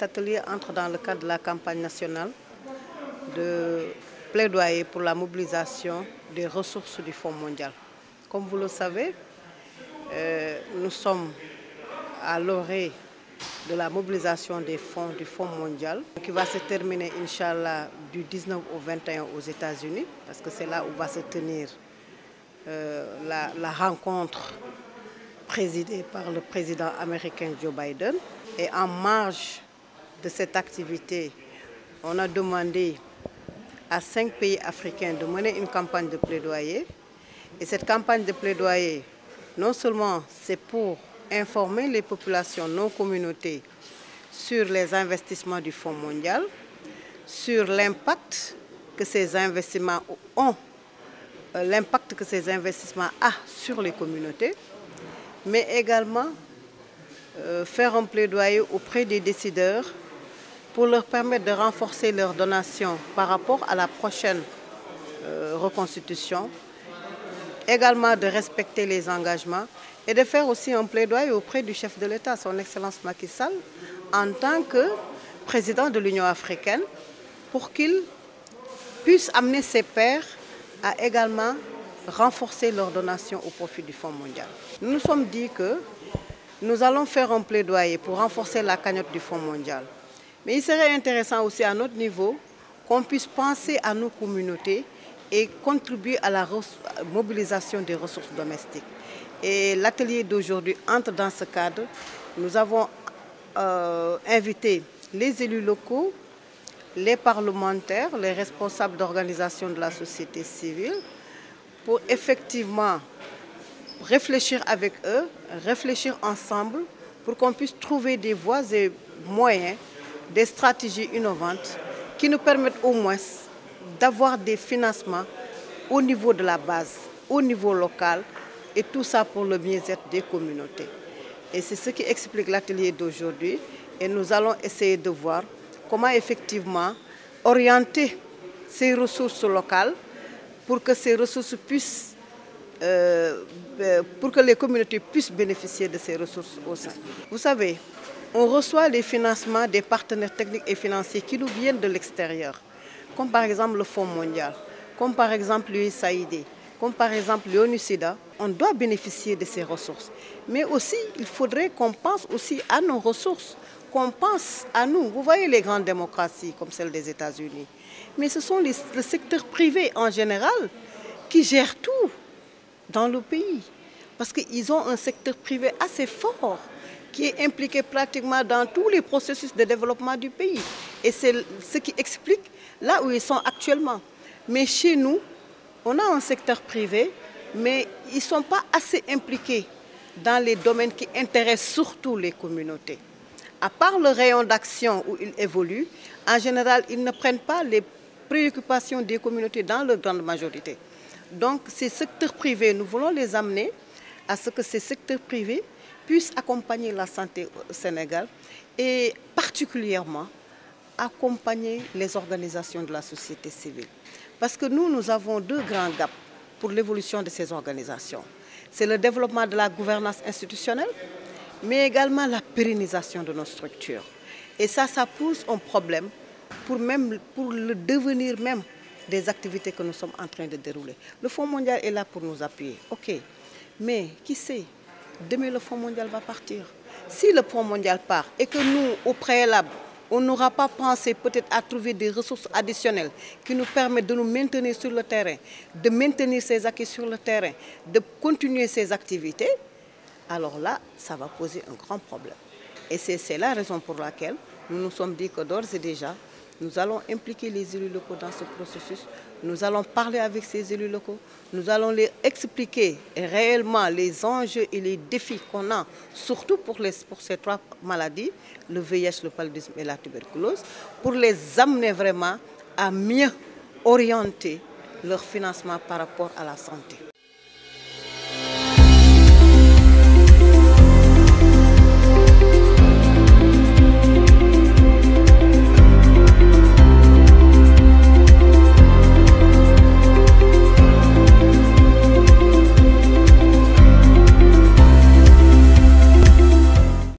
cet atelier entre dans le cadre de la campagne nationale de plaidoyer pour la mobilisation des ressources du Fonds mondial. Comme vous le savez, nous sommes à l'orée de la mobilisation des fonds du Fonds mondial qui va se terminer, Inch'Allah, du 19 au 21 aux États-Unis, parce que c'est là où va se tenir la rencontre présidée par le président américain Joe Biden. Et en marge de cette activité, on a demandé à 5 pays africains de mener une campagne de plaidoyer. Et cette campagne de plaidoyer, non seulement c'est pour informer les populations, nos communautés, sur les investissements du Fonds mondial, sur l'impact que ces investissements ont, l'impact que ces investissements ont sur les communautés, mais également faire un plaidoyer auprès des décideurs pour leur permettre de renforcer leurs donations par rapport à la prochaine reconstitution, également de respecter les engagements et de faire aussi un plaidoyer auprès du chef de l'État, son Excellence Macky Sall, en tant que président de l'Union africaine, pour qu'il puisse amener ses pairs à également renforcer leurs donations au profit du Fonds mondial. Nous nous sommes dit que nous allons faire un plaidoyer pour renforcer la cagnotte du Fonds mondial. Mais il serait intéressant aussi à notre niveau qu'on puisse penser à nos communautés et contribuer à la mobilisation des ressources domestiques. Et l'atelier d'aujourd'hui entre dans ce cadre. Nous avons invité les élus locaux, les parlementaires, les responsables d'organisations de la société civile pour effectivement réfléchir avec eux, réfléchir ensemble pour qu'on puisse trouver des voies et moyens, des stratégies innovantes qui nous permettent au moins d'avoir des financements au niveau de la base, au niveau local, et tout ça pour le bien-être des communautés. Et c'est ce qui explique l'atelier d'aujourd'hui. Et nous allons essayer de voir comment effectivement orienter ces ressources locales pour que ces ressources puissent, pour que les communautés puissent bénéficier de ces ressources au sein. Vous savez, on reçoit les financements des partenaires techniques et financiers qui nous viennent de l'extérieur, comme par exemple le Fonds mondial, comme par exemple l'USAID, comme par exemple l'ONU-SIDA. On doit bénéficier de ces ressources. Mais aussi, il faudrait qu'on pense aussi à nos ressources, qu'on pense à nous. Vous voyez les grandes démocraties comme celle des États-Unis. Mais ce sont le secteur privé en général qui gère tout dans le pays. Parce qu'ils ont un secteur privé assez fort qui est impliqué pratiquement dans tous les processus de développement du pays. Et c'est ce qui explique là où ils sont actuellement. Mais chez nous, on a un secteur privé, mais ils ne sont pas assez impliqués dans les domaines qui intéressent surtout les communautés. À part le rayon d'action où ils évoluent, en général, ils ne prennent pas les préoccupations des communautés dans leur grande majorité. Donc, ces secteurs privés, nous voulons les amener à ce que ces secteurs privés puissent accompagner la santé au Sénégal et particulièrement accompagner les organisations de la société civile. Parce que nous avons deux grands gaps pour l'évolution de ces organisations. C'est le développement de la gouvernance institutionnelle, mais également la pérennisation de nos structures. Et ça pose un problème pour le devenir même des activités que nous sommes en train de dérouler. Le Fonds mondial est là pour nous appuyer, ok. Mais qui sait, demain le Fonds mondial va partir. Si le Fonds mondial part et que nous, au préalable, on n'aura pas pensé peut-être à trouver des ressources additionnelles qui nous permettent de nous maintenir sur le terrain, de maintenir ces acquis sur le terrain, de continuer ces activités, alors là, ça va poser un grand problème. Et c'est la raison pour laquelle nous nous sommes dit que d'ores et déjà, nous allons impliquer les élus locaux dans ce processus. Nous allons parler avec ces élus locaux. Nous allons leur expliquer réellement les enjeux et les défis qu'on a, surtout pour ces trois maladies, le VIH, le paludisme et la tuberculose, pour les amener vraiment à mieux orienter leur financement par rapport à la santé.